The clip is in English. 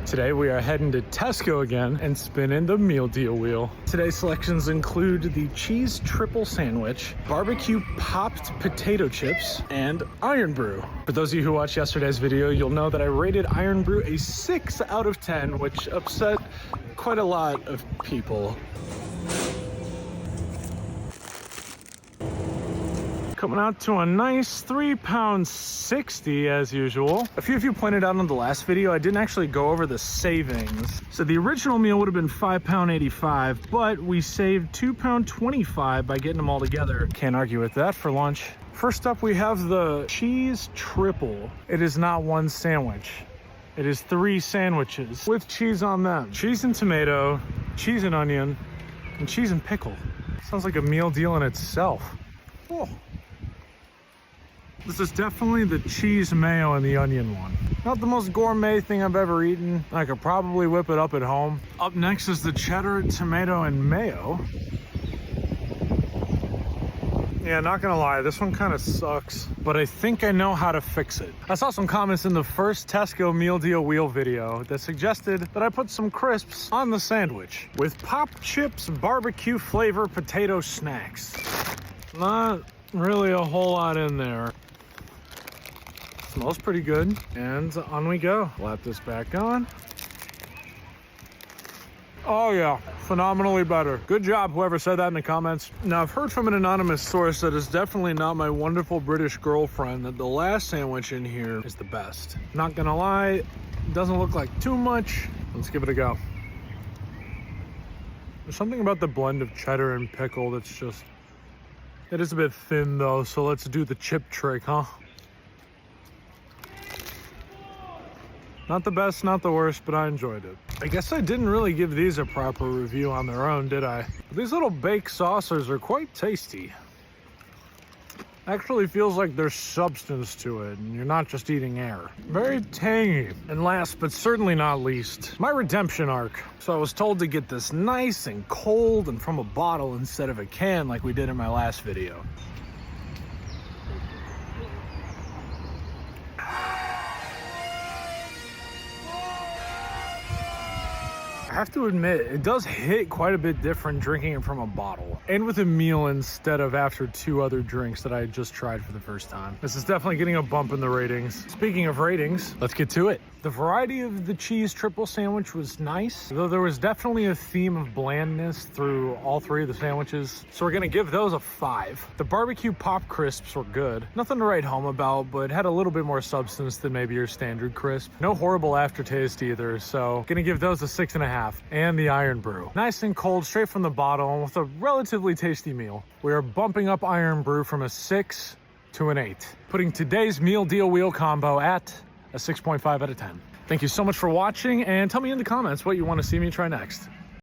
Today we are heading to Tesco again and spinning the meal deal wheel. Today's selections include the cheese triple sandwich, barbecue popped potato chips, and Iron Brew. For those of you who watched yesterday's video, you'll know that I rated Iron Brew a 6 out of 10, which upset quite a lot of people. Coming out to a nice £3.60 as usual. A few of you pointed out on the last video, I didn't actually go over the savings. So the original meal would have been £5.85, but we saved £2.25 by getting them all together. Can't argue with that for lunch. First up, we have the cheese triple. It is not one sandwich. It is 3 sandwiches with cheese on them. Cheese and tomato, cheese and onion, and cheese and pickle. Sounds like a meal deal in itself. Oh. This is definitely the cheese mayo and the onion one. Not the most gourmet thing I've ever eaten. I could probably whip it up at home. Up next is the cheddar, tomato, and mayo. Yeah, not gonna lie, this one kind of sucks, but I think I know how to fix it. I saw some comments in the first Tesco meal deal wheel video that suggested that I put some crisps on the sandwich with pop chips, barbecue flavor potato snacks. Not really a whole lot in there. Smells pretty good, and on we go. Lap this back on. Oh yeah, phenomenally better. Good job, whoever said that in the comments. Now, I've heard from an anonymous source that is definitely not my wonderful British girlfriend that the last sandwich in here is the best. Not gonna lie, doesn't look like too much. Let's give it a go. There's something about the blend of cheddar and pickle that's just... It is a bit thin though, so let's do the chip trick, huh? Not the best, not the worst, but I enjoyed it. I guess I didn't really give these a proper review on their own, did I? These little baked saucers are quite tasty. Actually feels like there's substance to it, and you're not just eating air. Very tangy. And last, but certainly not least, my redemption arc. So I was told to get this nice and cold and from a bottle instead of a can like we did in my last video. I have to admit, it does hit quite a bit different drinking it from a bottle and with a meal instead of after 2 other drinks that I had just tried for the first time. This is definitely getting a bump in the ratings. Speaking of ratings, let's get to it. The variety of the cheese triple sandwich was nice, though there was definitely a theme of blandness through all 3 of the sandwiches. So we're gonna give those a 5. The barbecue pop crisps were good. Nothing to write home about, but had a little bit more substance than maybe your standard crisp. No horrible aftertaste either, so gonna give those a 6.5. And the Iron Brew. Nice and cold, straight from the bottle, and with a relatively tasty meal. We are bumping up Iron Brew from a 6 to an 8, putting today's meal deal wheel combo at a 6.5 out of 10. Thank you so much for watching, and tell me in the comments what you want to see me try next.